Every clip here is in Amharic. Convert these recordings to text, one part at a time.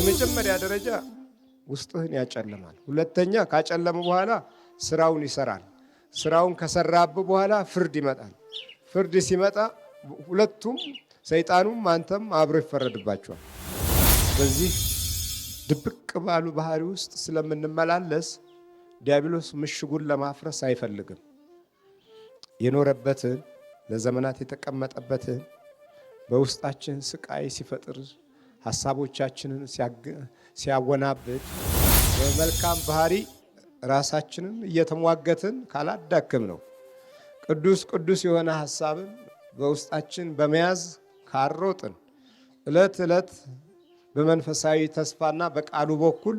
በመጀመሪያ ደረጃ ውስጥህን ያጨልማል። ሁለተኛ ካጨለመ በኋላ ስራውን ይሰራል። ስራውን ከሰራብ በኋላ ፍርድ ይመጣል። ፍርድ ሲመጣ ሁለቱም ሰይጣኑም አንተም አብሮ ይፈረድባቸዋል። በዚህ ድብቅ ባሉ ባህሪ ውስጥ ስለምንመላለስ ዲያብሎስ ምሽጉን ለማፍረስ አይፈልግም። የኖረበትን ለዘመናት የተቀመጠበትን በውስጣችን ስቃይ ሲፈጥር ሐሳቦቻችንን ሲያወናብድ በመልካም ባህሪ ራሳችንን እየተሟገትን ካላዳክም ነው ቅዱስ ቅዱስ የሆነ ሐሳብን በውስጣችን በመያዝ ካሮጥን ዕለት ዕለት በመንፈሳዊ ተስፋና በቃሉ በኩል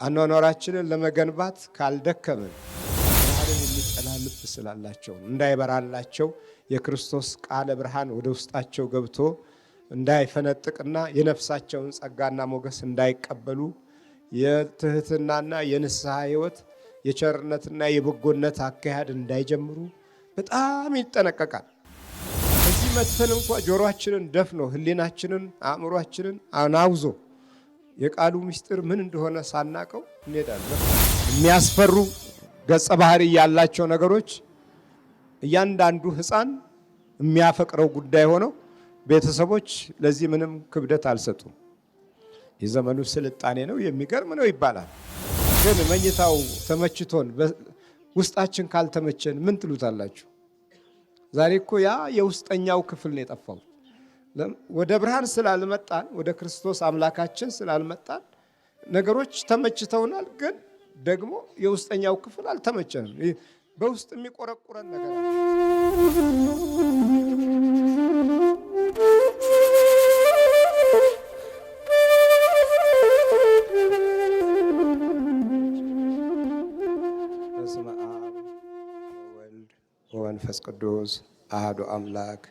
አኗኗራችንን ለመገንባት ካልደከምን ብርሃንን የሚጠላ ልብ ስላላቸው እንዳይበራላቸው የክርስቶስ ቃለ ብርሃን ወደ ውስጣቸው ገብቶ እንዳይፈነጥቅና የነፍሳቸውን ጸጋና ሞገስ እንዳይቀበሉ የትህትናና የንስሐ ሕይወት የቸርነትና የበጎነት አካሄድ እንዳይጀምሩ በጣም ይጠነቀቃል። እዚህ መተን እንኳ ጆሮአችንን ደፍኖ ህሊናችንን አእምሯችንን አናውዞ የቃሉ ምስጢር ምን እንደሆነ ሳናቀው እንሄዳለን። የሚያስፈሩ ገጸ ባህሪ ያላቸው ነገሮች እያንዳንዱ ሕፃን የሚያፈቅረው ጉዳይ ሆነው ቤተሰቦች ለዚህ ምንም ክብደት አልሰጡም። የዘመኑ ስልጣኔ ነው የሚገርም ነው ይባላል። ግን መኝታው ተመችቶን ውስጣችን ካልተመቸን ምን ትሉታላችሁ? ዛሬ እኮ ያ የውስጠኛው ክፍል ነው የጠፋው። ወደ ብርሃን ስላልመጣን ወደ ክርስቶስ አምላካችን ስላልመጣን ነገሮች ተመችተውናል፣ ግን ደግሞ የውስጠኛው ክፍል አልተመቸንም። በውስጥ የሚቆረቁረን ነገር መንፈስ ቅዱስ አሐዱ አምላክ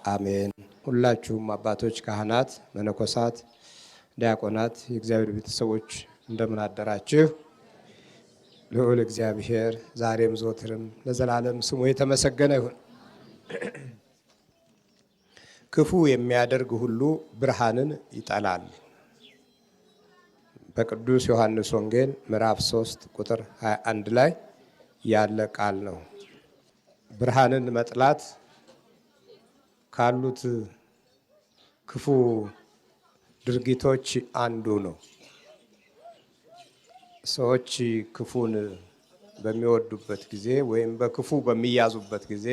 አሜን። ሁላችሁም አባቶች፣ ካህናት፣ መነኮሳት፣ ዲያቆናት፣ የእግዚአብሔር ቤተሰቦች እንደምን አደራችሁ? ልዑል እግዚአብሔር ዛሬም ዘወትርም ለዘላለም ስሙ የተመሰገነ ይሁን። ክፉ የሚያደርግ ሁሉ ብርሃንን ይጠላል። በቅዱስ ዮሐንስ ወንጌል ምዕራፍ 3 ቁጥር 21 ላይ ያለ ቃል ነው። ብርሃንን መጥላት ካሉት ክፉ ድርጊቶች አንዱ ነው። ሰዎች ክፉን በሚወዱበት ጊዜ ወይም በክፉ በሚያዙበት ጊዜ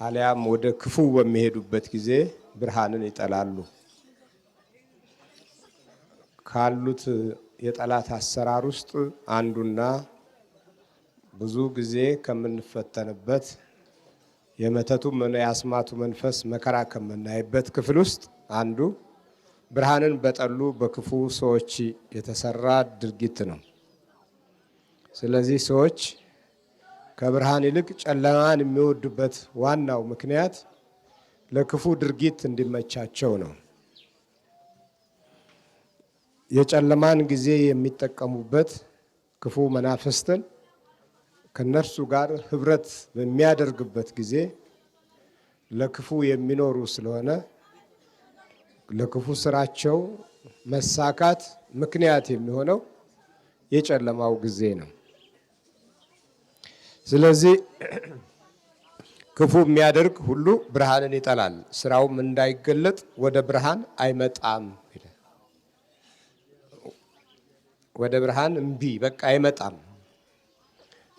አሊያም ወደ ክፉ በሚሄዱበት ጊዜ ብርሃንን ይጠላሉ። ካሉት የጠላት አሰራር ውስጥ አንዱና ብዙ ጊዜ ከምንፈተንበት የመተቱም የአስማቱ መንፈስ መከራ ከምናይበት ክፍል ውስጥ አንዱ ብርሃንን በጠሉ በክፉ ሰዎች የተሰራ ድርጊት ነው። ስለዚህ ሰዎች ከብርሃን ይልቅ ጨለማን የሚወዱበት ዋናው ምክንያት ለክፉ ድርጊት እንዲመቻቸው ነው። የጨለማን ጊዜ የሚጠቀሙበት ክፉ መናፍስትን ከነርሱ ጋር ህብረት በሚያደርግበት ጊዜ ለክፉ የሚኖሩ ስለሆነ ለክፉ ስራቸው መሳካት ምክንያት የሚሆነው የጨለማው ጊዜ ነው። ስለዚህ ክፉ የሚያደርግ ሁሉ ብርሃንን ይጠላል፣ ስራውም እንዳይገለጥ ወደ ብርሃን አይመጣም ይላል። ወደ ብርሃን እምቢ በቃ አይመጣም።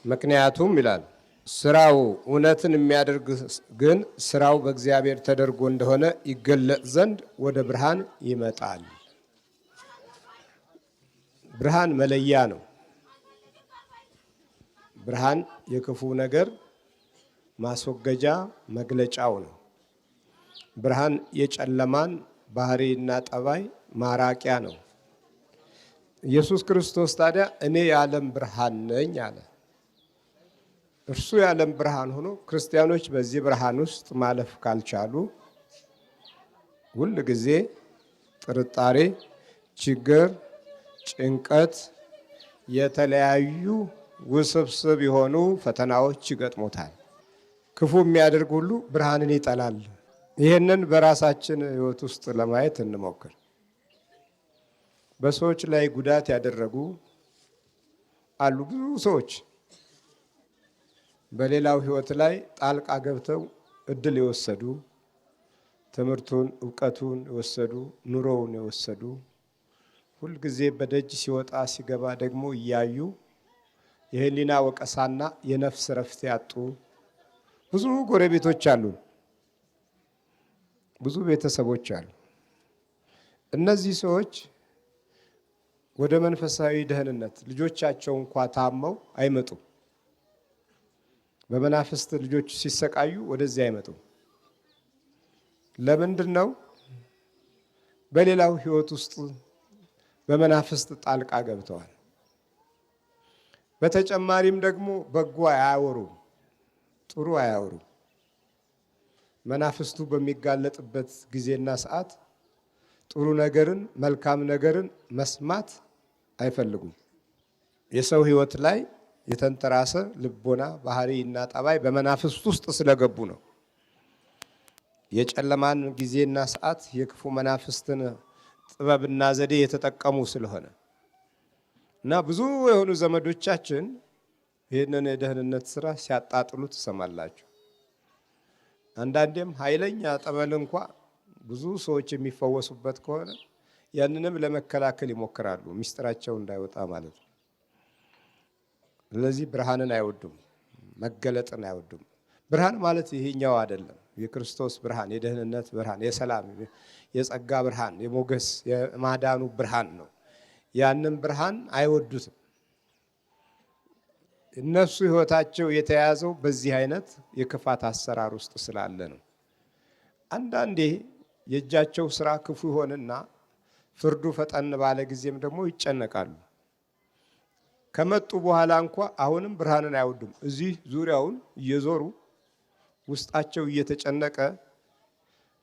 ምክንያቱም ይላል ስራው እውነትን የሚያደርግ ግን ስራው በእግዚአብሔር ተደርጎ እንደሆነ ይገለጥ ዘንድ ወደ ብርሃን ይመጣል። ብርሃን መለያ ነው። ብርሃን የክፉ ነገር ማስወገጃ መግለጫው ነው። ብርሃን የጨለማን ባህሪና ጠባይ ማራቂያ ነው። ኢየሱስ ክርስቶስ ታዲያ እኔ የዓለም ብርሃን ነኝ አለ። እርሱ የዓለም ብርሃን ሆኖ ክርስቲያኖች በዚህ ብርሃን ውስጥ ማለፍ ካልቻሉ ሁል ጊዜ ጥርጣሬ፣ ችግር፣ ጭንቀት፣ የተለያዩ ውስብስብ የሆኑ ፈተናዎች ይገጥሞታል። ክፉ የሚያደርግ ሁሉ ብርሃንን ይጠላል። ይህንን በራሳችን ሕይወት ውስጥ ለማየት እንሞክር። በሰዎች ላይ ጉዳት ያደረጉ አሉ። ብዙ ሰዎች በሌላው ሕይወት ላይ ጣልቃ ገብተው እድል የወሰዱ፣ ትምህርቱን እውቀቱን የወሰዱ፣ ኑሮውን የወሰዱ፣ ሁልጊዜ በደጅ ሲወጣ ሲገባ ደግሞ እያዩ የህሊና ወቀሳና የነፍስ ረፍት ያጡ ብዙ ጎረቤቶች አሉ፣ ብዙ ቤተሰቦች አሉ። እነዚህ ሰዎች ወደ መንፈሳዊ ደህንነት ልጆቻቸው እንኳ ታመው አይመጡም። በመናፍስት ልጆች ሲሰቃዩ ወደዚህ አይመጡም። ለምንድን ነው? በሌላው ህይወት ውስጥ በመናፍስት ጣልቃ ገብተዋል። በተጨማሪም ደግሞ በጎ አያወሩም፣ ጥሩ አያወሩም። መናፍስቱ በሚጋለጥበት ጊዜና ሰዓት ጥሩ ነገርን መልካም ነገርን መስማት አይፈልጉም። የሰው ህይወት ላይ የተንተራሰ ልቦና ባህሪ እና ጠባይ በመናፍስት ውስጥ ስለገቡ ነው። የጨለማን ጊዜና ሰዓት የክፉ መናፍስትን ጥበብና ዘዴ የተጠቀሙ ስለሆነ እና ብዙ የሆኑ ዘመዶቻችን ይህንን የደህንነት ስራ ሲያጣጥሉ ትሰማላችሁ። አንዳንዴም ኃይለኛ ጠበል እንኳ ብዙ ሰዎች የሚፈወሱበት ከሆነ ያንንም ለመከላከል ይሞክራሉ፣ ሚስጥራቸው እንዳይወጣ ማለት ነው። ስለዚህ ብርሃንን አይወዱም፣ መገለጥን አይወዱም። ብርሃን ማለት ይሄኛው አይደለም። የክርስቶስ ብርሃን፣ የደህንነት ብርሃን፣ የሰላም የጸጋ ብርሃን፣ የሞገስ የማዳኑ ብርሃን ነው። ያንን ብርሃን አይወዱትም። እነሱ ህይወታቸው የተያዘው በዚህ አይነት የክፋት አሰራር ውስጥ ስላለ ነው። አንዳንዴ የእጃቸው ስራ ክፉ ይሆንና ፍርዱ ፈጠን ባለ ጊዜም ደግሞ ይጨነቃሉ። ከመጡ በኋላ እንኳ አሁንም ብርሃንን አይወዱም። እዚህ ዙሪያውን እየዞሩ ውስጣቸው እየተጨነቀ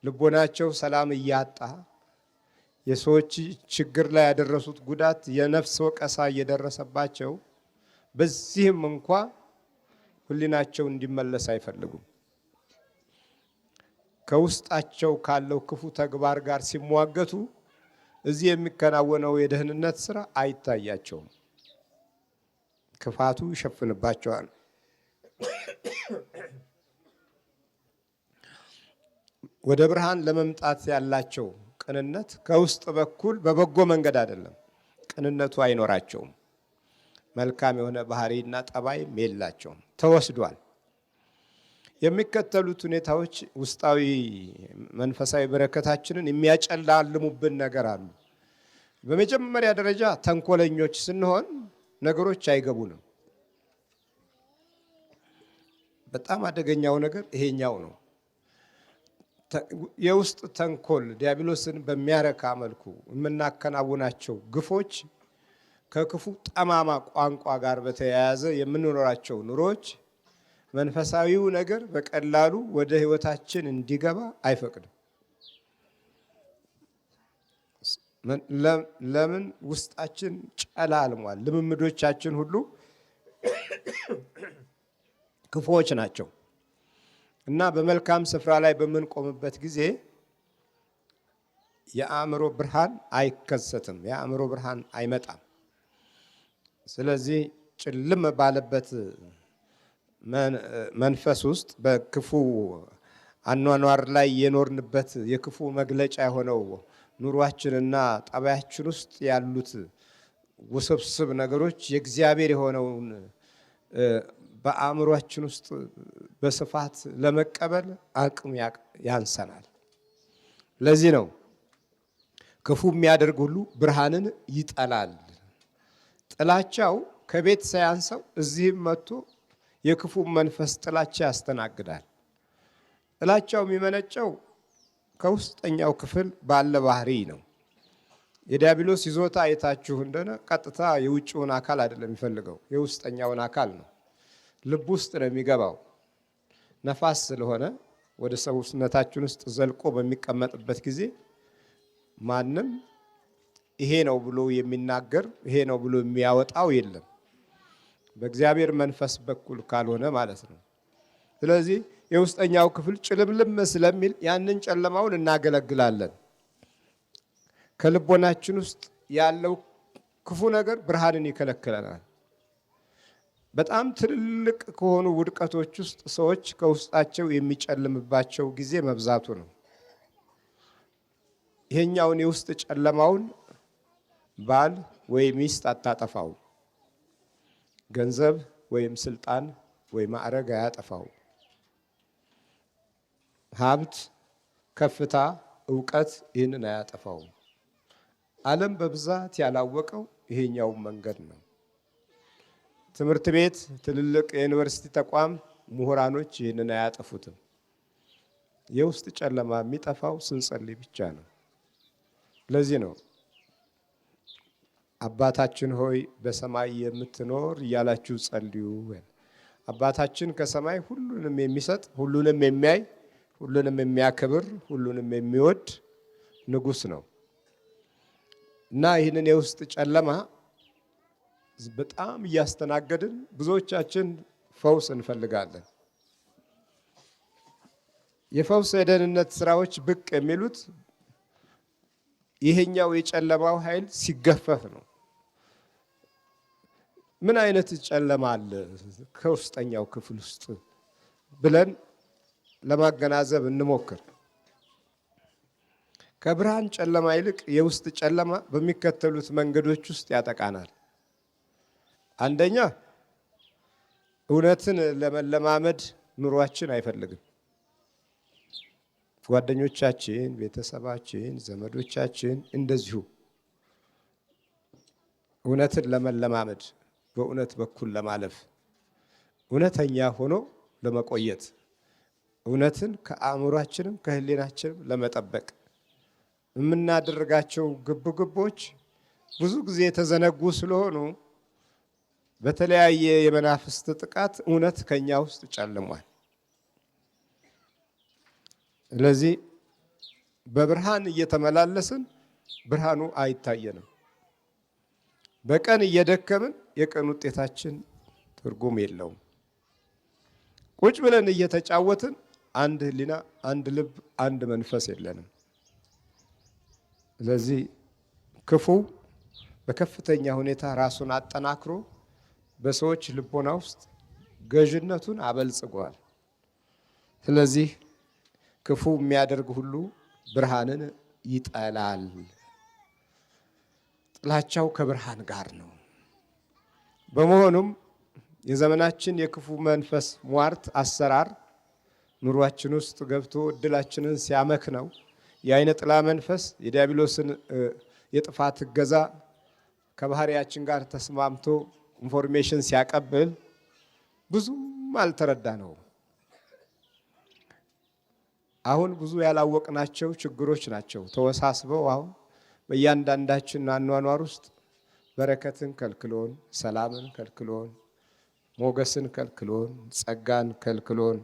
ልቦናቸው ሰላም እያጣ የሰዎች ችግር ላይ ያደረሱት ጉዳት የነፍስ ወቀሳ እየደረሰባቸው በዚህም እንኳ ህሊናቸው እንዲመለስ አይፈልጉም። ከውስጣቸው ካለው ክፉ ተግባር ጋር ሲሟገቱ እዚህ የሚከናወነው የደህንነት ስራ አይታያቸውም። ክፋቱ ይሸፍንባቸዋል። ወደ ብርሃን ለመምጣት ያላቸው ቅንነት ከውስጥ በኩል በበጎ መንገድ አይደለም። ቅንነቱ አይኖራቸውም። መልካም የሆነ ባህሪና ጠባይም የላቸውም። ተወስዷል። የሚከተሉት ሁኔታዎች ውስጣዊ መንፈሳዊ በረከታችንን የሚያጨላልሙብን ነገር አሉ። በመጀመሪያ ደረጃ ተንኮለኞች ስንሆን ነገሮች አይገቡንም። በጣም አደገኛው ነገር ይሄኛው ነው። የውስጥ ተንኮል ዲያብሎስን በሚያረካ መልኩ የምናከናውናቸው ግፎች ከክፉ ጠማማ ቋንቋ ጋር በተያያዘ የምንኖራቸው ኑሮች መንፈሳዊው ነገር በቀላሉ ወደ ህይወታችን እንዲገባ አይፈቅድም። ለምን? ውስጣችን ጨላልሟል። ልምምዶቻችን ሁሉ ክፉዎች ናቸው እና በመልካም ስፍራ ላይ በምንቆምበት ጊዜ የአእምሮ ብርሃን አይከሰትም፣ የአእምሮ ብርሃን አይመጣም። ስለዚህ ጭልም ባለበት መንፈስ ውስጥ በክፉ አኗኗር ላይ የኖርንበት የክፉ መግለጫ የሆነው ኑሯችንና ጠባያችን ውስጥ ያሉት ውስብስብ ነገሮች የእግዚአብሔር የሆነውን በአእምሯችን ውስጥ በስፋት ለመቀበል አቅም ያንሰናል። ለዚህ ነው ክፉ የሚያደርግ ሁሉ ብርሃንን ይጠላል። ጥላቻው ከቤት ሳያንሰው እዚህም መጥቶ የክፉ መንፈስ ጥላቻ ያስተናግዳል። ጥላቻው የሚመነጨው ከውስጠኛው ክፍል ባለ ባህሪ ነው። የዲያብሎስ ይዞታ አይታችሁ እንደሆነ ቀጥታ የውጭውን አካል አይደለም የሚፈልገው፣ የውስጠኛውን አካል ነው። ልብ ውስጥ ነው የሚገባው። ነፋስ ስለሆነ ወደ ሰውነታችን ውስጥ ዘልቆ በሚቀመጥበት ጊዜ ማንም ይሄ ነው ብሎ የሚናገር ይሄ ነው ብሎ የሚያወጣው የለም፣ በእግዚአብሔር መንፈስ በኩል ካልሆነ ማለት ነው። ስለዚህ የውስጠኛው ክፍል ጭልምልም ስለሚል ያንን ጨለማውን እናገለግላለን። ከልቦናችን ውስጥ ያለው ክፉ ነገር ብርሃንን ይከለክለናል። በጣም ትልልቅ ከሆኑ ውድቀቶች ውስጥ ሰዎች ከውስጣቸው የሚጨልምባቸው ጊዜ መብዛቱ ነው። ይሄኛውን የውስጥ ጨለማውን ባል ወይም ሚስት አታጠፋው። ገንዘብ ወይም ስልጣን ወይም ማዕረግ አያጠፋው። ሀብት፣ ከፍታ፣ ዕውቀት ይህንን አያጠፋው። ዓለም በብዛት ያላወቀው ይሄኛው መንገድ ነው። ትምህርት ቤት፣ ትልልቅ የዩኒቨርሲቲ ተቋም፣ ምሁራኖች ይህንን አያጠፉትም። የውስጥ ጨለማ የሚጠፋው ስንጸልይ ብቻ ነው። ለዚህ ነው አባታችን ሆይ በሰማይ የምትኖር እያላችሁ ጸልዩ። አባታችን ከሰማይ ሁሉንም የሚሰጥ፣ ሁሉንም የሚያይ፣ ሁሉንም የሚያከብር፣ ሁሉንም የሚወድ ንጉሥ ነው እና ይህንን የውስጥ ጨለማ በጣም እያስተናገድን ብዙዎቻችን ፈውስ እንፈልጋለን። የፈውስ የደህንነት ስራዎች ብቅ የሚሉት ይሄኛው የጨለማው ኃይል ሲገፈፍ ነው። ምን አይነት ጨለማ አለ ከውስጠኛው ክፍል ውስጥ ብለን ለማገናዘብ እንሞክር። ከብርሃን ጨለማ ይልቅ የውስጥ ጨለማ በሚከተሉት መንገዶች ውስጥ ያጠቃናል። አንደኛ፣ እውነትን ለመለማመድ ኑሯችን አይፈልግም። ጓደኞቻችን፣ ቤተሰባችን፣ ዘመዶቻችን እንደዚሁ እውነትን ለመለማመድ በእውነት በኩል ለማለፍ እውነተኛ ሆኖ ለመቆየት እውነትን ከአእምሯችንም ከህሊናችንም ለመጠበቅ የምናደርጋቸው ግብግቦች ብዙ ጊዜ የተዘነጉ ስለሆኑ በተለያየ የመናፍስት ጥቃት እውነት ከኛ ውስጥ ጨልሟል። ስለዚህ በብርሃን እየተመላለስን ብርሃኑ አይታየንም። በቀን እየደከምን የቀን ውጤታችን ትርጉም የለውም። ቁጭ ብለን እየተጫወትን አንድ ህሊና፣ አንድ ልብ፣ አንድ መንፈስ የለንም። ስለዚህ ክፉ በከፍተኛ ሁኔታ ራሱን አጠናክሮ በሰዎች ልቦና ውስጥ ገዥነቱን አበልጽጓል። ስለዚህ ክፉ የሚያደርግ ሁሉ ብርሃንን ይጠላል። ጥላቻው ከብርሃን ጋር ነው። በመሆኑም የዘመናችን የክፉ መንፈስ ሟርት አሰራር ኑሯችን ውስጥ ገብቶ እድላችንን ሲያመክነው የአይነ ጥላ መንፈስ የዲያብሎስን የጥፋት እገዛ ከባህሪያችን ጋር ተስማምቶ ኢንፎርሜሽን ሲያቀብል ብዙም አልተረዳ ነው። አሁን ብዙ ያላወቅናቸው ችግሮች ናቸው ተወሳስበው አሁን በእያንዳንዳችን አኗኗር ውስጥ በረከትን ከልክሎን፣ ሰላምን ከልክሎን፣ ሞገስን ከልክሎን፣ ጸጋን ከልክሎን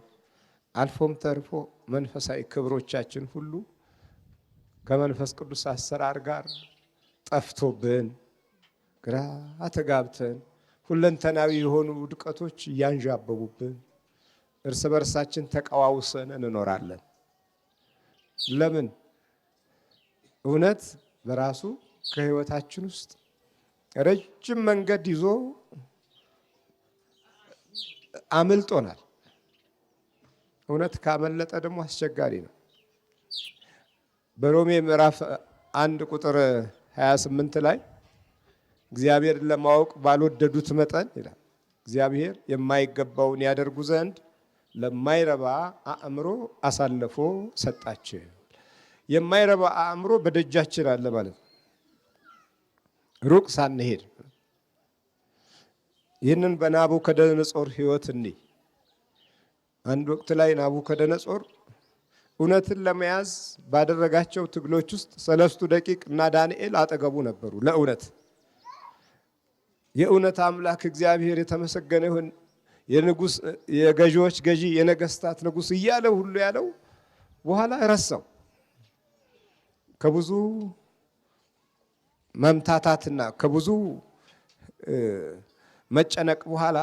አልፎም ተርፎ መንፈሳዊ ክብሮቻችን ሁሉ ከመንፈስ ቅዱስ አሰራር ጋር ጠፍቶብን ግራ ተጋብተን ሁለንተናዊ የሆኑ ውድቀቶች እያንዣበቡብን እርስ በርሳችን ተቀዋውሰን እንኖራለን። ለምን? እውነት በራሱ ከህይወታችን ውስጥ ረጅም መንገድ ይዞ አምልጦናል። እውነት ካመለጠ ደግሞ አስቸጋሪ ነው። በሮሜ ምዕራፍ 1 ቁጥር 28 ላይ እግዚአብሔርን ለማወቅ ባልወደዱት መጠን ይላል እግዚአብሔር የማይገባውን ያደርጉ ዘንድ ለማይረባ አእምሮ አሳልፎ ሰጣቸው። የማይረባ አእምሮ በደጃችን አለ ማለት ነው። ሩቅ ሳንሄድ ይህንን በናቡከደነጾር ህይወት እንይ። አንድ ወቅት ላይ ናቡከደነጾር እውነትን ለመያዝ ባደረጋቸው ትግሎች ውስጥ 3 ደቂቅ እና ዳንኤል አጠገቡ ነበሩ። ለእውነት የእውነት አምላክ እግዚአብሔር የተመሰገነ ይሁን፣ የንጉስ የገዢዎች ገዢ የነገስታት ንጉስ እያለ ሁሉ ያለው በኋላ ረሳው። ከብዙ መምታታትና ከብዙ መጨነቅ በኋላ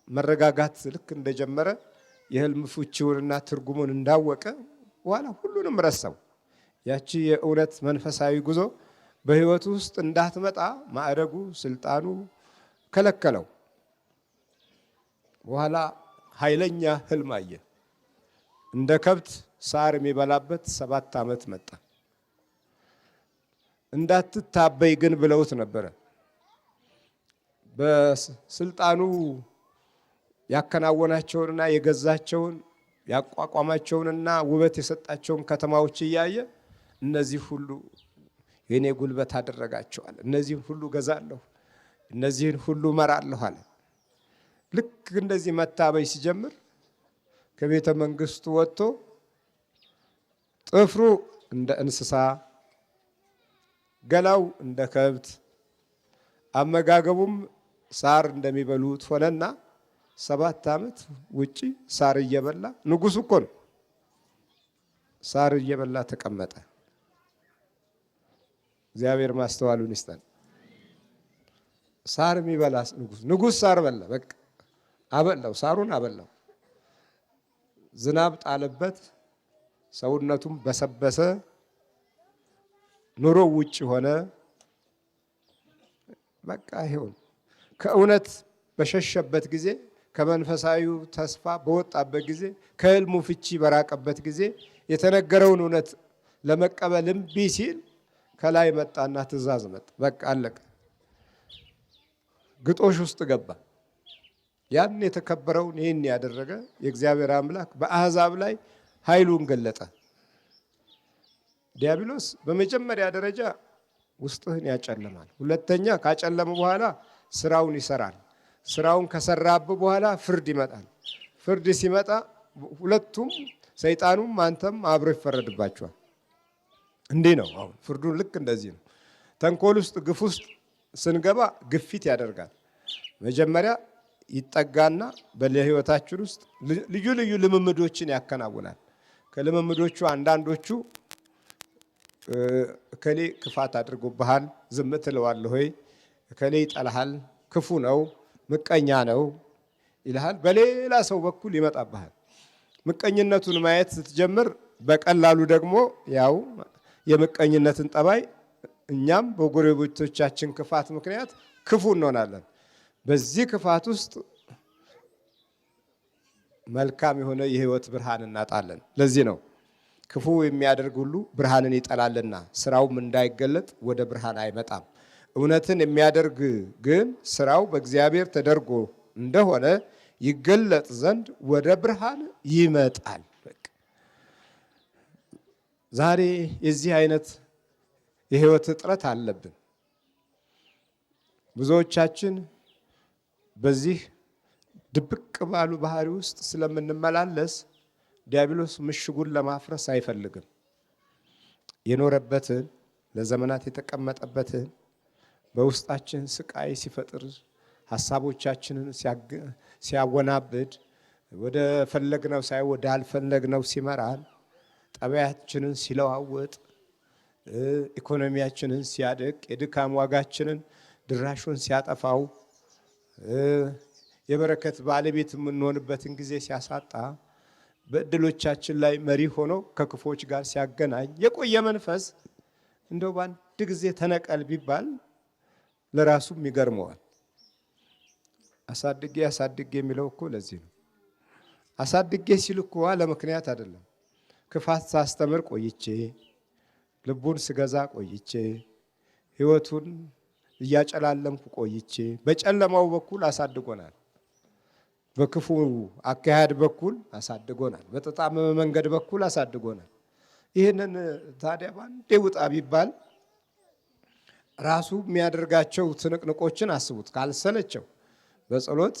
መረጋጋት ልክ እንደጀመረ የህልም ፍቺውንና ትርጉሙን እንዳወቀ በኋላ ሁሉንም ረሳው። ያቺ የእውነት መንፈሳዊ ጉዞ በህይወቱ ውስጥ እንዳትመጣ ማዕረጉ ስልጣኑ ከለከለው። በኋላ ኃይለኛ ህልም አየ። እንደ ከብት ሳር የሚበላበት 7 ዓመት መጣ። እንዳትታበይ ግን ብለውት ነበረ። በስልጣኑ ያከናወናቸውንና የገዛቸውን ያቋቋማቸውንና ውበት የሰጣቸውን ከተማዎች እያየ እነዚህ ሁሉ የኔ ጉልበት አደረጋቸዋል፣ እነዚህን ሁሉ ገዛለሁ፣ እነዚህን ሁሉ መራለሁ አለ። ልክ እንደዚህ መታበይ ሲጀምር ከቤተ መንግስቱ ወጥቶ ጥፍሩ እንደ እንስሳ፣ ገላው እንደ ከብት፣ አመጋገቡም ሳር እንደሚበሉት ሆነና 7 ዓመት ውጪ ሳር እየበላ ንጉሱ እኮ ነው፣ ሳር እየበላ ተቀመጠ። እግዚአብሔር ማስተዋሉን ይስጠን። ሳር የሚበላ ንጉስ ሳር በላ። በቃ አበላው፣ ሳሩን አበላው። ዝናብ ጣለበት፣ ሰውነቱም በሰበሰ፣ ኑሮ ውጭ ሆነ። በቃ ይሁን። ከእውነት በሸሸበት ጊዜ፣ ከመንፈሳዊው ተስፋ በወጣበት ጊዜ፣ ከህልሙ ፍቺ በራቀበት ጊዜ የተነገረውን እውነት ለመቀበል እምቢ ሲል ከላይ መጣና ትእዛዝ መጣ። በቃ አለቀ። ግጦሽ ውስጥ ገባ። ያን የተከበረውን ይህን ያደረገ የእግዚአብሔር አምላክ በአሕዛብ ላይ ኃይሉን ገለጠ። ዲያብሎስ በመጀመሪያ ደረጃ ውስጥህን ያጨልማል። ሁለተኛ ካጨለመ በኋላ ስራውን ይሰራል። ስራውን ከሰራብ በኋላ ፍርድ ይመጣል። ፍርድ ሲመጣ ሁለቱም ሰይጣኑም አንተም አብሮ ይፈረድባቸዋል። እንዲህ ነው። አሁን ፍርዱን ልክ እንደዚህ ነው። ተንኮል ውስጥ ግፍ ውስጥ ስንገባ ግፊት ያደርጋል። መጀመሪያ ይጠጋና በህይወታችን ውስጥ ልዩ ልዩ ልምምዶችን ያከናውናል። ከልምምዶቹ አንዳንዶቹ እከሌ ክፋት አድርጎብሃል ዝም ትለዋለህ ወይ? እከሌ ይጠላሃል፣ ክፉ ነው፣ ምቀኛ ነው ይልሃል። በሌላ ሰው በኩል ይመጣብሃል። ምቀኝነቱን ማየት ስትጀምር በቀላሉ ደግሞ ያው የምቀኝነትን ጠባይ እኛም በጎረቤቶቻችን ክፋት ምክንያት ክፉ እንሆናለን። በዚህ ክፋት ውስጥ መልካም የሆነ የህይወት ብርሃን እናጣለን። ለዚህ ነው ክፉ የሚያደርግ ሁሉ ብርሃንን ይጠላልና ስራውም እንዳይገለጥ ወደ ብርሃን አይመጣም። እውነትን የሚያደርግ ግን ስራው በእግዚአብሔር ተደርጎ እንደሆነ ይገለጥ ዘንድ ወደ ብርሃን ይመጣል። ዛሬ የዚህ አይነት የህይወት እጥረት አለብን። ብዙዎቻችን በዚህ ድብቅ ባሉ ባህሪ ውስጥ ስለምንመላለስ ዲያብሎስ ምሽጉን ለማፍረስ አይፈልግም። የኖረበትን ለዘመናት የተቀመጠበትን በውስጣችን ስቃይ ሲፈጥር ሀሳቦቻችንን ሲያወናብድ ወደ ፈለግነው ሳይሆን ወደ አልፈለግነው ሲመራን ጠባያችንን ሲለዋወጥ ኢኮኖሚያችንን ሲያደቅ የድካም ዋጋችንን ድራሹን ሲያጠፋው የበረከት ባለቤት የምንሆንበትን ጊዜ ሲያሳጣ በእድሎቻችን ላይ መሪ ሆኖ ከክፎች ጋር ሲያገናኝ የቆየ መንፈስ እንደው በአንድ ጊዜ ተነቀል ቢባል ለራሱም ይገርመዋል። አሳድጌ አሳድጌ የሚለው እኮ ለዚህ ነው። አሳድጌ ሲል እኮ ለምክንያት አይደለም። ክፋት ሳስተምር ቆይቼ ልቡን ስገዛ ቆይቼ ህይወቱን እያጨላለምኩ ቆይቼ በጨለማው በኩል አሳድጎናል። በክፉ አካሄድ በኩል አሳድጎናል። በተጣመመ መንገድ በኩል አሳድጎናል። ይህንን ታዲያ ባንዴ ውጣ ቢባል ራሱ የሚያደርጋቸው ትንቅንቆችን አስቡት። ካልሰለቸው በጸሎት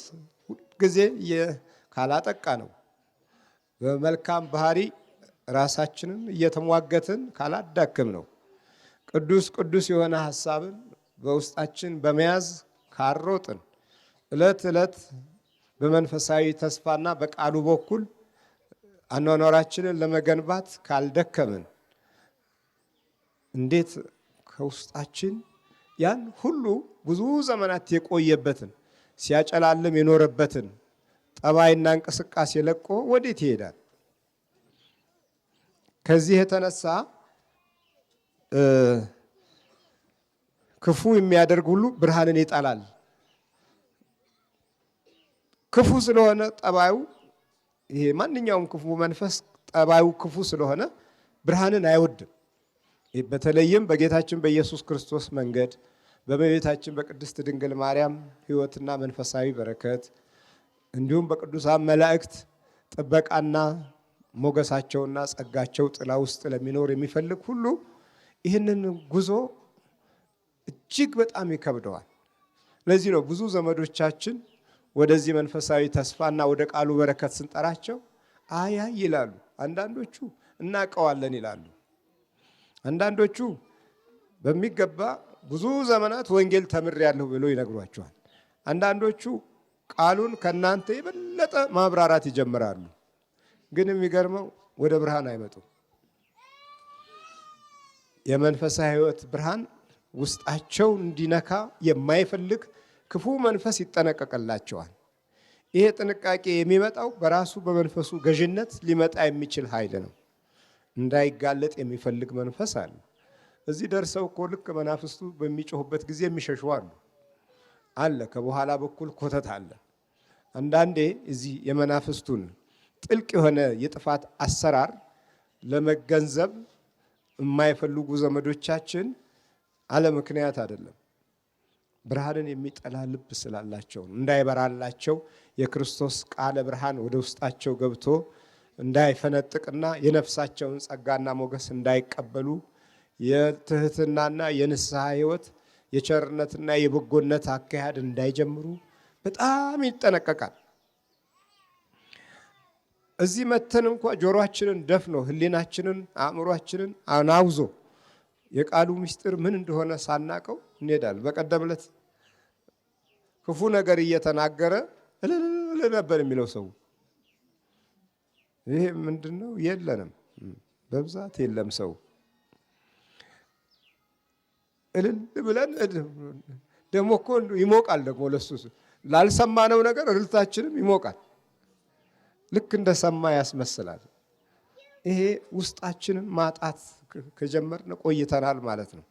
ሁልጊዜ ካላጠቃ ነው በመልካም ባህሪ ራሳችንን እየተሟገትን ካላዳክም ነው ቅዱስ ቅዱስ የሆነ ሐሳብን በውስጣችን በመያዝ ካሮጥን ዕለት ዕለት በመንፈሳዊ ተስፋና በቃሉ በኩል አኗኗራችንን ለመገንባት ካልደከምን እንዴት ከውስጣችን ያን ሁሉ ብዙ ዘመናት የቆየበትን ሲያጨላልም የኖረበትን ጠባይና እንቅስቃሴ ለቆ ወዴት ይሄዳል? ከዚህ የተነሳ ክፉ የሚያደርግ ሁሉ ብርሃንን ይጠላል። ክፉ ስለሆነ ጠባዩ ይሄ ማንኛውም ክፉ መንፈስ ጠባዩ ክፉ ስለሆነ ብርሃንን አይወድም። በተለይም በጌታችን በኢየሱስ ክርስቶስ መንገድ በእመቤታችን በቅድስት ድንግል ማርያም ሕይወትና መንፈሳዊ በረከት እንዲሁም በቅዱሳን መላእክት ጥበቃና ሞገሳቸውና ጸጋቸው ጥላ ውስጥ ለሚኖር የሚፈልግ ሁሉ ይህንን ጉዞ እጅግ በጣም ይከብደዋል። ለዚህ ነው ብዙ ዘመዶቻችን ወደዚህ መንፈሳዊ ተስፋና ወደ ቃሉ በረከት ስንጠራቸው አይ ይላሉ። አንዳንዶቹ እናውቀዋለን ይላሉ። አንዳንዶቹ በሚገባ ብዙ ዘመናት ወንጌል ተምሬያለሁ ብለው ይነግሯቸዋል። አንዳንዶቹ ቃሉን ከናንተ የበለጠ ማብራራት ይጀምራሉ። ግን የሚገርመው ወደ ብርሃን አይመጡም። የመንፈሳዊ ሕይወት ብርሃን ውስጣቸው እንዲነካ የማይፈልግ ክፉ መንፈስ ይጠነቀቅላቸዋል። ይሄ ጥንቃቄ የሚመጣው በራሱ በመንፈሱ ገዥነት ሊመጣ የሚችል ኃይል ነው። እንዳይጋለጥ የሚፈልግ መንፈስ አለ። እዚህ ደርሰው እኮ ልክ መናፍስቱ በሚጮሁበት ጊዜ የሚሸሹ አለ። ከበኋላ በኩል ኮተት አለ። አንዳንዴ እዚህ የመናፍስቱን ጥልቅ የሆነ የጥፋት አሰራር ለመገንዘብ የማይፈልጉ ዘመዶቻችን አለ ምክንያት አይደለም። ብርሃንን የሚጠላ ልብ ስላላቸው እንዳይበራላቸው የክርስቶስ ቃለ ብርሃን ወደ ውስጣቸው ገብቶ እንዳይፈነጥቅና የነፍሳቸውን ጸጋና ሞገስ እንዳይቀበሉ የትህትናና የንስሐ ሕይወት የቸርነትና የበጎነት አካሄድ እንዳይጀምሩ በጣም ይጠነቀቃል። እዚህ መተን እንኳ ጆሮአችንን ደፍኖ ሕሊናችንን አእምሯችንን አናውዞ የቃሉ ምስጢር ምን እንደሆነ ሳናቀው እንሄዳለን። በቀደም ዕለት ክፉ ነገር እየተናገረ እልል ነበር የሚለው ሰው። ይሄ ምንድነው? የለንም፣ በብዛት የለም ሰው እልል ብለን ደግሞ እኮ ይሞቃል። ደግሞ ለሱ ላልሰማነው ነገር እልልታችንም ይሞቃል። ልክ እንደሰማ ያስመስላል። ይሄ ውስጣችንን ማጣት ከጀመርን ቆይተናል ማለት ነው።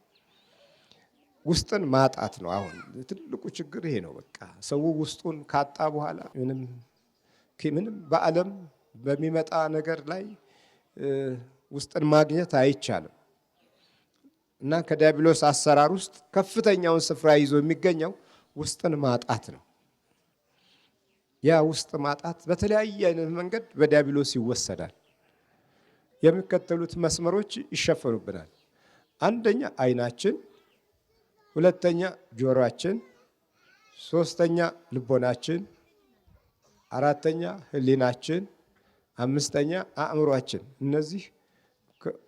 ውስጥን ማጣት ነው። አሁን ትልቁ ችግር ይሄ ነው። በቃ ሰው ውስጡን ካጣ በኋላ ምንም በዓለም በሚመጣ ነገር ላይ ውስጥን ማግኘት አይቻልም እና ከዲያብሎስ አሰራር ውስጥ ከፍተኛውን ስፍራ ይዞ የሚገኘው ውስጥን ማጣት ነው። ያ ውስጥ ማጣት በተለያየ አይነት መንገድ በዲያብሎስ ይወሰዳል። የሚከተሉት መስመሮች ይሸፈኑብናል። አንደኛ ዓይናችን፣ ሁለተኛ ጆሮአችን፣ ሶስተኛ ልቦናችን፣ አራተኛ ሕሊናችን፣ አምስተኛ አእምሯችን። እነዚህ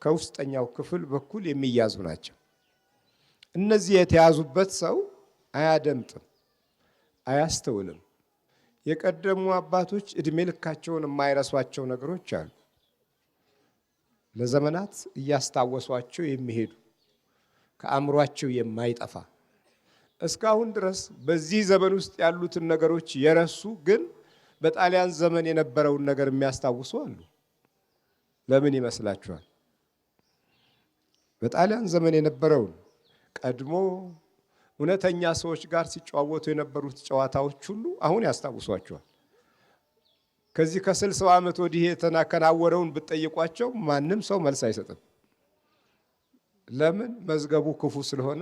ከውስጠኛው ክፍል በኩል የሚያዙ ናቸው። እነዚህ የተያዙበት ሰው አያደምጥም፣ አያስተውልም። የቀደሙ አባቶች እድሜ ልካቸውን የማይረሷቸው ነገሮች አሉ። ለዘመናት እያስታወሷቸው የሚሄዱ ከአእምሯቸው የማይጠፋ እስካሁን ድረስ በዚህ ዘመን ውስጥ ያሉትን ነገሮች የረሱ ግን በጣሊያን ዘመን የነበረውን ነገር የሚያስታውሱ አሉ። ለምን ይመስላችኋል? በጣሊያን ዘመን የነበረውን ቀድሞ እውነተኛ ሰዎች ጋር ሲጨዋወቱ የነበሩት ጨዋታዎች ሁሉ አሁን ያስታውሷቸዋል። ከዚህ ከ60 ዓመት ወዲህ የተከናወነውን ብትጠይቋቸው ማንም ሰው መልስ አይሰጥም። ለምን? መዝገቡ ክፉ ስለሆነ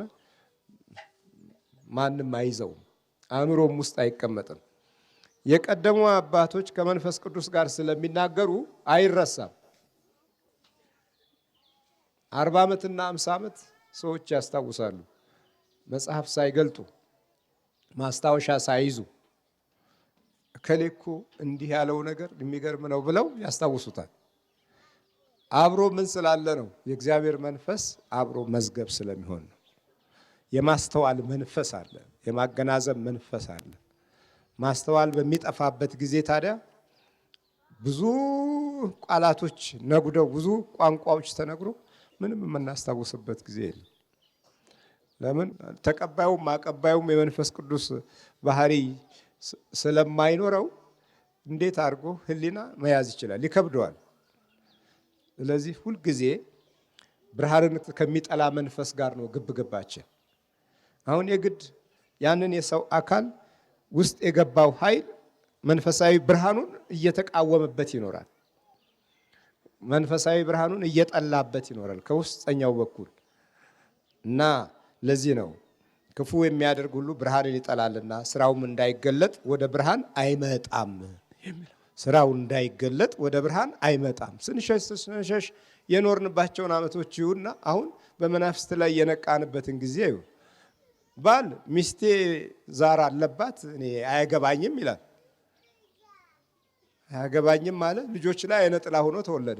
ማንም አይዘውም፣ አእምሮም ውስጥ አይቀመጥም። የቀደሙ አባቶች ከመንፈስ ቅዱስ ጋር ስለሚናገሩ አይረሳም። 40 ዓመትና 50 ዓመት ሰዎች ያስታውሳሉ። መጽሐፍ ሳይገልጡ ማስታወሻ ሳይዙ እከሌ እኮ እንዲህ ያለው ነገር የሚገርም ነው ብለው ያስታውሱታል። አብሮ ምን ስላለ ነው? የእግዚአብሔር መንፈስ አብሮ መዝገብ ስለሚሆን ነው። የማስተዋል መንፈስ አለ፣ የማገናዘብ መንፈስ አለ። ማስተዋል በሚጠፋበት ጊዜ ታዲያ ብዙ ቃላቶች ነጉደው ብዙ ቋንቋዎች ተነግሮ ምንም የምናስታውስበት ጊዜ የለም። ለምን? ተቀባዩም አቀባዩም የመንፈስ ቅዱስ ባህሪ ስለማይኖረው እንዴት አድርጎ ሕሊና መያዝ ይችላል? ይከብደዋል። ስለዚህ ሁልጊዜ ብርሃንን ከሚጠላ መንፈስ ጋር ነው ግብግባችን። አሁን የግድ ያንን የሰው አካል ውስጥ የገባው ኃይል መንፈሳዊ ብርሃኑን እየተቃወመበት ይኖራል። መንፈሳዊ ብርሃኑን እየጠላበት ይኖራል ከውስጠኛው በኩል እና ለዚህ ነው ክፉ የሚያደርግ ሁሉ ብርሃንን ይጠላልና ስራውም እንዳይገለጥ ወደ ብርሃን አይመጣም የሚለው። ስራው እንዳይገለጥ ወደ ብርሃን አይመጣም። ስንሸሽ የኖርንባቸውን ዓመቶች ይሁንና አሁን በመናፍስት ላይ የነቃንበትን ጊዜ ይሁን። ባል ሚስቴ ዛር አለባት እኔ አያገባኝም ይላል። አያገባኝም ማለት ልጆች ላይ አይነ ጥላ ሆኖ ተወለደ።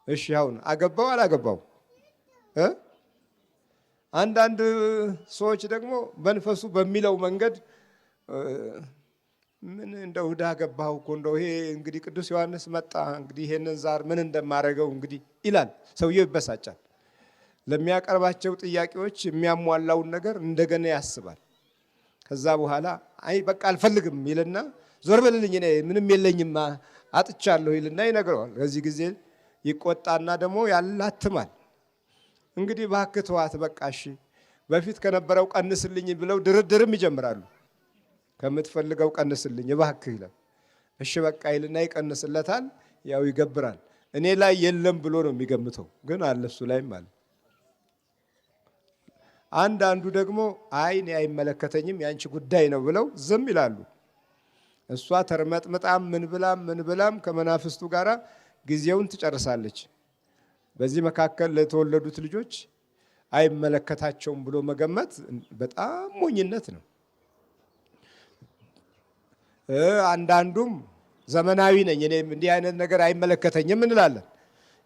እሺ አሁን አገባው አላገባው? አንዳንድ ሰዎች ደግሞ መንፈሱ በሚለው መንገድ ምን እንደው ዕዳ ገባው እኮ እንደው ይሄ እንግዲህ ቅዱስ ዮሐንስ መጣ እንግዲህ ይሄንን ዛር ምን እንደማደርገው እንግዲህ ይላል። ሰውየው ይበሳጫል። ለሚያቀርባቸው ጥያቄዎች የሚያሟላውን ነገር እንደገና ያስባል። ከዛ በኋላ አይ በቃ አልፈልግም ይልና ዞር በልልኝ እኔ ምንም የለኝም አጥቻለሁ ይልና ይነግረዋል። ከዚህ ጊዜ ይቆጣና ደግሞ ያላትማል። እንግዲህ እባክህ ተዋት በቃ እሺ በፊት ከነበረው ቀንስልኝ ብለው ድርድርም ይጀምራሉ። ከምትፈልገው ቀንስልኝ እባክህ ይላል። እሺ በቃ ይልና ይቀንስለታል። ያው ይገብራል። እኔ ላይ የለም ብሎ ነው የሚገምተው፣ ግን አለ እሱ ላይም አለ። አንዳንዱ ደግሞ አይ እኔ አይመለከተኝም ያንቺ ጉዳይ ነው ብለው ዝም ይላሉ። እሷ ተርመጥምጣም ምን ብላም ከመናፍስቱ ጋራ ጊዜውን ትጨርሳለች። በዚህ መካከል ለተወለዱት ልጆች አይመለከታቸውም ብሎ መገመት በጣም ሞኝነት ነው። አንዳንዱም ዘመናዊ ነኝ እኔ እንዲህ አይነት ነገር አይመለከተኝም እንላለን።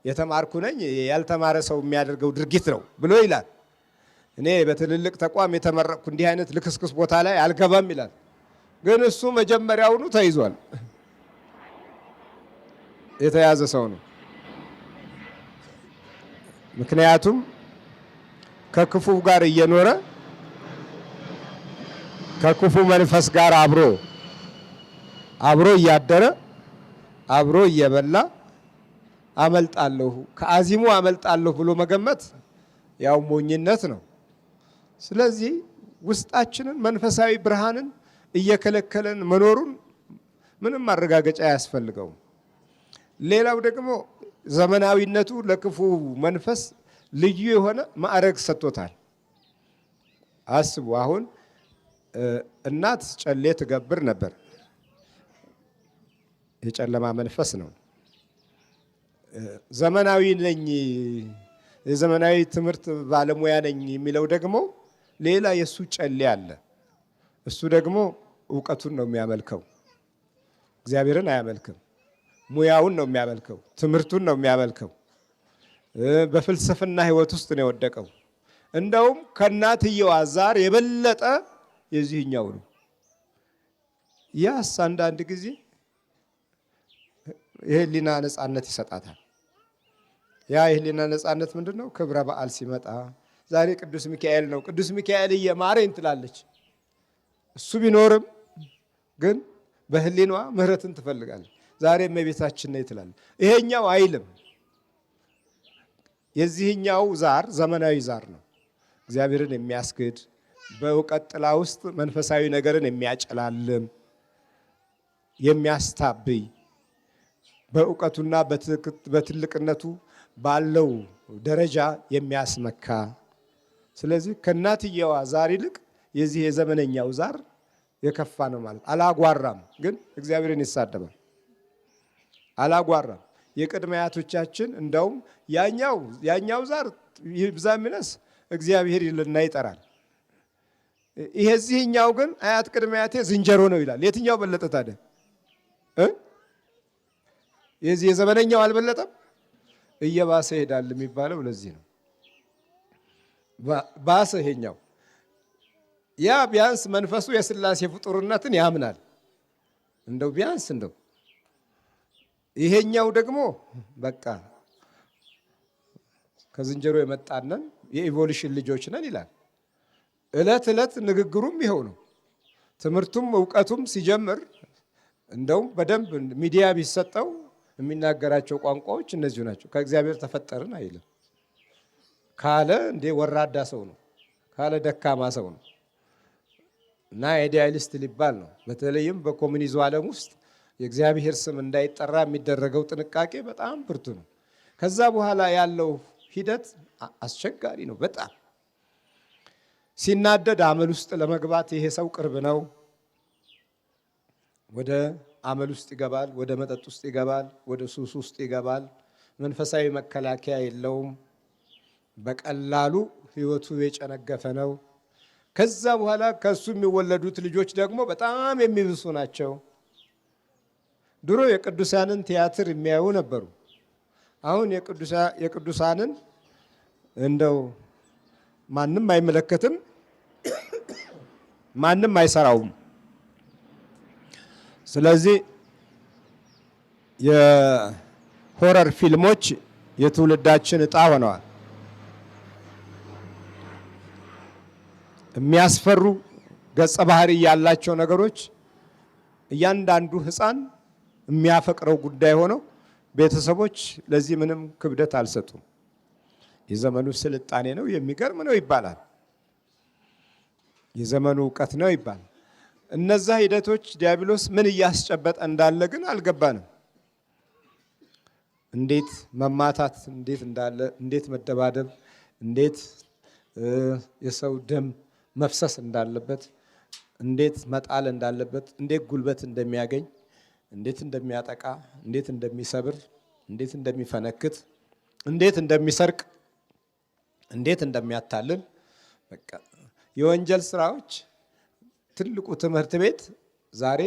የተማርኩ ነኝ ያልተማረ ሰው የሚያደርገው ድርጊት ነው ብሎ ይላል። እኔ በትልልቅ ተቋም የተመረቅኩ እንዲህ አይነት ልክስክስ ቦታ ላይ አልገባም ይላል። ግን እሱ መጀመሪያውኑ ተይዟል። የተያዘ ሰው ነው። ምክንያቱም ከክፉ ጋር እየኖረ ከክፉ መንፈስ ጋር አብሮ እያደረ አብሮ እየበላ አመልጣለሁ ከአዚሙ አመልጣለሁ ብሎ መገመት ያው ሞኝነት ነው። ስለዚህ ውስጣችንን መንፈሳዊ ብርሃንን እየከለከለን መኖሩን ምንም ማረጋገጫ አያስፈልገውም። ሌላው ደግሞ ዘመናዊነቱ ለክፉ መንፈስ ልዩ የሆነ ማዕረግ ሰጥቶታል። አስቡ፣ አሁን እናት ጨሌ ትገብር ነበር። የጨለማ መንፈስ ነው። ዘመናዊ ነኝ የዘመናዊ ትምህርት ባለሙያ ነኝ የሚለው ደግሞ ሌላ የሱ ጨሌ አለ። እሱ ደግሞ ዕውቀቱን ነው የሚያመልከው፣ እግዚአብሔርን አያመልክም። ሙያውን ነው የሚያመልከው፣ ትምህርቱን ነው የሚያመልከው። በፍልስፍና ሕይወት ውስጥ ነው የወደቀው። እንደውም ከእናትየዋ ዛር የበለጠ የዚህኛው ነው። ያስ አንዳንድ ጊዜ የህሊና ነፃነት ይሰጣታል። ያ የህሊና ነፃነት ምንድን ነው? ክብረ በዓል ሲመጣ ዛሬ ቅዱስ ሚካኤል ነው፣ ቅዱስ ሚካኤል እየማረኝ ትላለች። እሱ ቢኖርም ግን በህሊኗ ምህረትን ትፈልጋለች። ዛሬ እመቤታችን ነኝ ትላለች። ይሄኛው አይልም። የዚህኛው ዛር ዘመናዊ ዛር ነው። እግዚአብሔርን የሚያስክድ በእውቀት ጥላ ውስጥ መንፈሳዊ ነገርን የሚያጨላልም የሚያስታብይ በእውቀቱና በትልቅነቱ ባለው ደረጃ የሚያስመካ። ስለዚህ ከእናትየዋ ዛር ይልቅ የዚህ የዘመነኛው ዛር የከፋ ነው ማለት። አላጓራም፣ ግን እግዚአብሔርን ይሳደባል። አላጓራም። የቅድመ አያቶቻችን እንደውም ያኛው ዛር ይብዛ ይነስ እግዚአብሔር ይልና ይጠራል። ይሄዚህኛው ግን አያት ቅድመ አያቴ ዝንጀሮ ነው ይላል። የትኛው በለጠ ታዲያ? የዚህ የዘመነኛው አልበለጠም? እየባሰ ይሄዳል የሚባለው ለዚህ ነው። ባሰ ይሄኛው። ያ ቢያንስ መንፈሱ የሥላሴ ፍጡርነትን ያምናል። እንደው ቢያንስ እንደው ይሄኛው ደግሞ በቃ ከዝንጀሮ የመጣነን የኢቮሉሽን ልጆች ነን ይላል። ዕለት ዕለት ንግግሩም ይኸው ነው። ትምህርቱም እውቀቱም ሲጀምር እንደውም በደንብ ሚዲያ ቢሰጠው የሚናገራቸው ቋንቋዎች እነዚሁ ናቸው። ከእግዚአብሔር ተፈጠርን አይልም ካለ እንዴ ወራዳ ሰው ነው። ካለ ደካማ ሰው ነው እና አይዲያሊስት ሊባል ነው። በተለይም በኮሙኒዝም ዓለም ውስጥ የእግዚአብሔር ስም እንዳይጠራ የሚደረገው ጥንቃቄ በጣም ብርቱ ነው። ከዛ በኋላ ያለው ሂደት አስቸጋሪ ነው በጣም። ሲናደድ አመል ውስጥ ለመግባት ይሄ ሰው ቅርብ ነው። ወደ አመል ውስጥ ይገባል፣ ወደ መጠጥ ውስጥ ይገባል፣ ወደ ሱስ ውስጥ ይገባል። መንፈሳዊ መከላከያ የለውም። በቀላሉ ህይወቱ የጨነገፈ ነው። ከዛ በኋላ ከሱ የሚወለዱት ልጆች ደግሞ በጣም የሚብሱ ናቸው። ድሮ የቅዱሳንን ቲያትር የሚያዩ ነበሩ። አሁን የቅዱሳንን እንደው ማንም አይመለከትም፣ ማንም አይሰራውም። ስለዚህ የሆረር ፊልሞች የትውልዳችን ዕጣ ሆነዋል። የሚያስፈሩ ገጸ ባህሪ ያላቸው ነገሮች እያንዳንዱ ሕፃን የሚያፈቅረው ጉዳይ ሆነው ቤተሰቦች ለዚህ ምንም ክብደት አልሰጡም። የዘመኑ ስልጣኔ ነው፣ የሚገርም ነው ይባላል። የዘመኑ እውቀት ነው ይባላል። እነዛ ሂደቶች ዲያብሎስ ምን እያስጨበጠ እንዳለ ግን አልገባንም። እንዴት መማታት እንዴት እንዳለ፣ እንዴት መደባደብ፣ እንዴት የሰው ደም መፍሰስ እንዳለበት፣ እንዴት መጣል እንዳለበት፣ እንዴት ጉልበት እንደሚያገኝ፣ እንዴት እንደሚያጠቃ፣ እንዴት እንደሚሰብር፣ እንዴት እንደሚፈነክት፣ እንዴት እንደሚሰርቅ፣ እንዴት እንደሚያታልል በቃ የወንጀል ስራዎች ትልቁ ትምህርት ቤት ዛሬ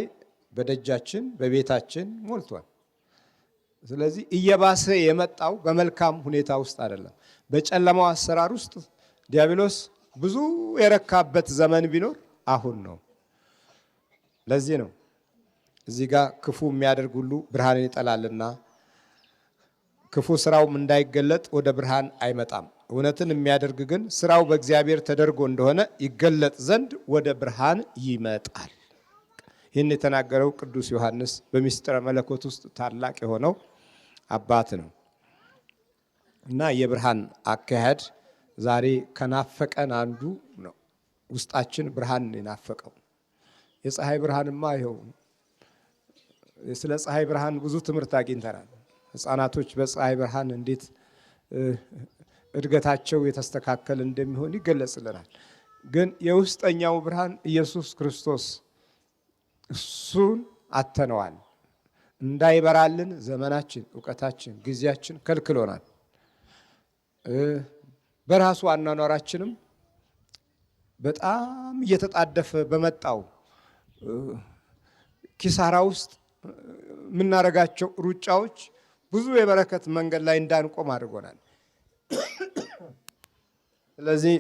በደጃችን በቤታችን ሞልቷል። ስለዚህ እየባሰ የመጣው በመልካም ሁኔታ ውስጥ አይደለም፣ በጨለማው አሰራር ውስጥ ዲያብሎስ ብዙ የረካበት ዘመን ቢኖር አሁን ነው። ለዚህ ነው እዚህ ጋር ክፉ የሚያደርግ ሁሉ ብርሃንን ይጠላልና ክፉ ስራውም እንዳይገለጥ ወደ ብርሃን አይመጣም። እውነትን የሚያደርግ ግን ስራው በእግዚአብሔር ተደርጎ እንደሆነ ይገለጥ ዘንድ ወደ ብርሃን ይመጣል። ይህን የተናገረው ቅዱስ ዮሐንስ በምስጢረ መለኮት ውስጥ ታላቅ የሆነው አባት ነው እና የብርሃን አካሄድ ዛሬ ከናፈቀን አንዱ ነው። ውስጣችን ብርሃን የናፈቀው የፀሐይ ብርሃንማ ይኸው። ስለ ፀሐይ ብርሃን ብዙ ትምህርት አግኝተናል። ሕፃናቶች በፀሐይ ብርሃን እንዴት እድገታቸው የተስተካከለ እንደሚሆን ይገለጽልናል። ግን የውስጠኛው ብርሃን ኢየሱስ ክርስቶስ እሱን አተነዋል። እንዳይበራልን ዘመናችን፣ እውቀታችን፣ ጊዜያችን ከልክሎናል። በራሱ አኗኗራችንም በጣም እየተጣደፈ በመጣው ኪሳራ ውስጥ የምናደርጋቸው ሩጫዎች ብዙ የበረከት መንገድ ላይ እንዳንቆም አድርጎናል። ስለዚህ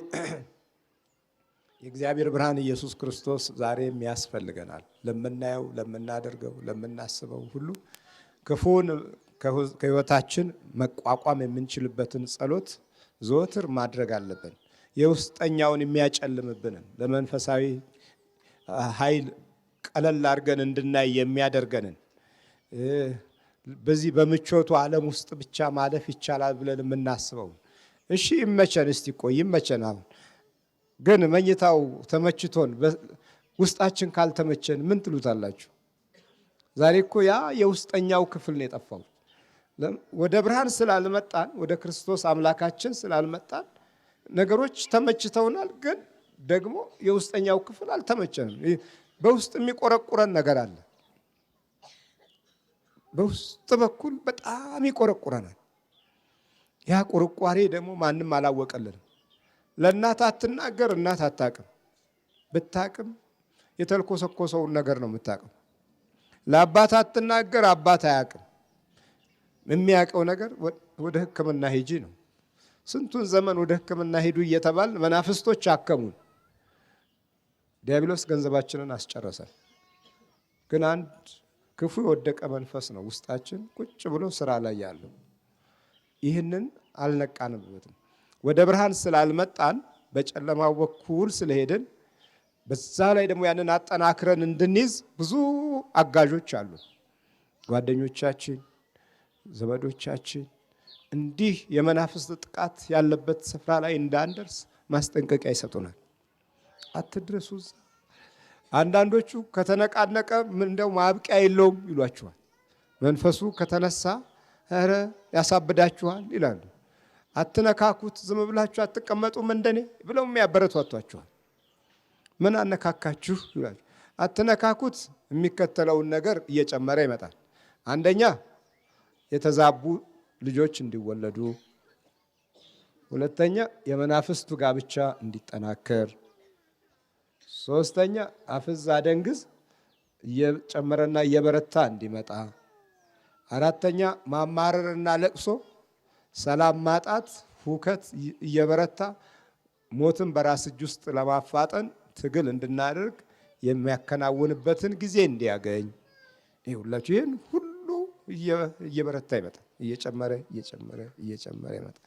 የእግዚአብሔር ብርሃን ኢየሱስ ክርስቶስ ዛሬም ያስፈልገናል። ለምናየው፣ ለምናደርገው፣ ለምናስበው ሁሉ ክፉን ከህይወታችን መቋቋም የምንችልበትን ጸሎት ዘወትር ማድረግ አለብን። የውስጠኛውን የሚያጨልምብንን ለመንፈሳዊ ኃይል ቀለል አድርገን እንድናይ የሚያደርገንን በዚህ በምቾቱ ዓለም ውስጥ ብቻ ማለፍ ይቻላል ብለን የምናስበው እሺ ይመቸን፣ እስቲ ቆይ ይመቸን። አሁን ግን መኝታው ተመችቶን ውስጣችን ካልተመቸን ምን ትሉታላችሁ? ዛሬ እኮ ያ የውስጠኛው ክፍል ነው የጠፋው። ወደ ብርሃን ስላልመጣን፣ ወደ ክርስቶስ አምላካችን ስላልመጣን ነገሮች ተመችተውናል፣ ግን ደግሞ የውስጠኛው ክፍል አልተመቸንም። በውስጥ የሚቆረቁረን ነገር አለ። በውስጥ በኩል በጣም ይቆረቁረናል። ያ ቁርቋሬ ደግሞ ማንም አላወቀልንም። ለእናት አትናገር፣ እናት አታቅም። ብታቅም የተልኮሰኮሰውን ነገር ነው የምታቅም። ለአባት አትናገር፣ አባት አያቅም። የሚያውቀው ነገር ወደ ሕክምና ሂጂ ነው። ስንቱን ዘመን ወደ ሕክምና ሂዱ እየተባል መናፍስቶች አከሙን። ዲያብሎስ ገንዘባችንን አስጨረሰን። ግን አንድ ክፉ የወደቀ መንፈስ ነው ውስጣችን ቁጭ ብሎ ስራ ላይ ያለው። ይህንን አልነቃንበትም። ወደ ብርሃን ስላልመጣን በጨለማው በኩል ስለሄድን፣ በዛ ላይ ደግሞ ያንን አጠናክረን እንድንይዝ ብዙ አጋዦች አሉ። ጓደኞቻችን፣ ዘመዶቻችን እንዲህ የመናፍስት ጥቃት ያለበት ስፍራ ላይ እንዳንደርስ ማስጠንቀቂያ ይሰጡናል። አትድረሱ እዛ። አንዳንዶቹ ከተነቃነቀ እንደው ማብቂያ የለውም ይሏችኋል። መንፈሱ ከተነሳ ኧረ ያሳብዳችኋል ይላሉ። አትነካኩት፣ ዝም ብላችሁ አትቀመጡም እንደኔ ብለው የሚያበረቷቷችኋል። ምን አነካካችሁ ይላሉ። አትነካኩት የሚከተለውን ነገር እየጨመረ ይመጣል። አንደኛ የተዛቡ ልጆች እንዲወለዱ፣ ሁለተኛ የመናፍስቱ ጋብቻ እንዲጠናከር፣ ሶስተኛ አፍዝ አደንግዝ እየጨመረና እየበረታ እንዲመጣ፣ አራተኛ ማማረርና ለቅሶ፣ ሰላም ማጣት፣ ሁከት እየበረታ ሞትን በራስ እጅ ውስጥ ለማፋጠን ትግል እንድናደርግ የሚያከናውንበትን ጊዜ እንዲያገኝ ይሁላችሁ። ይህን ሁሉ እየበረታ ይመጣል። እየጨመረ ይመጣል።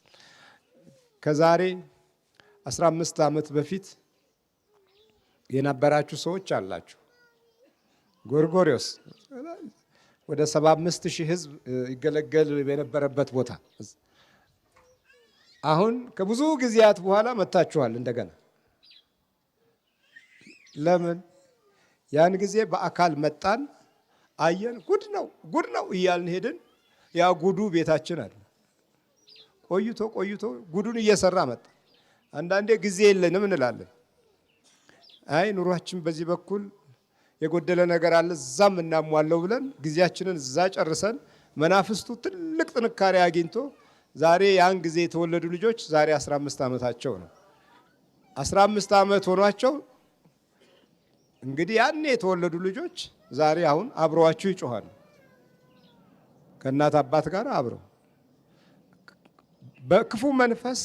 ከዛሬ 15 ዓመት በፊት የነበራችሁ ሰዎች አላችሁ። ጎርጎሪዮስ ወደ 75,000 ሕዝብ ይገለገል የነበረበት ቦታ አሁን ከብዙ ጊዜያት በኋላ መታችኋል እንደገና። ለምን? ያን ጊዜ በአካል መጣን፣ አየን፣ ጉድ ነው እያልን ሄድን። ያ ጉዱ ቤታችን አለ። ቆይቶ ጉዱን እየሰራ መጣ። አንዳንዴ ጊዜ የለንም እንላለን። አይ ኑሯችን በዚህ በኩል የጎደለ ነገር አለ እዛም እናሟለው ብለን ጊዜያችንን እዛ ጨርሰን መናፍስቱ ትልቅ ጥንካሬ አግኝቶ ዛሬ ያን ጊዜ የተወለዱ ልጆች ዛሬ 15 ዓመታቸው ነው። 15 ዓመት ሆኗቸው እንግዲህ ያኔ የተወለዱ ልጆች ዛሬ አሁን አብረዋችሁ ይጮኻሉ። ከእናት አባት ጋር አብረው በክፉ መንፈስ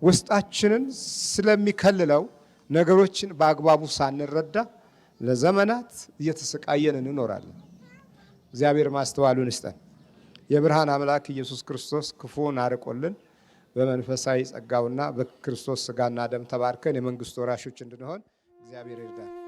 ውስጣችንን ስለሚከልለው ነገሮችን በአግባቡ ሳንረዳ ለዘመናት እየተሰቃየን እንኖራለን። እግዚአብሔር ማስተዋሉን ይስጠን። የብርሃን አምላክ ኢየሱስ ክርስቶስ ክፉን አርቆልን በመንፈሳዊ ጸጋውና በክርስቶስ ሥጋና ደም ተባርከን የመንግስቱ ወራሾች እንድንሆን እግዚአብሔር ይርዳን።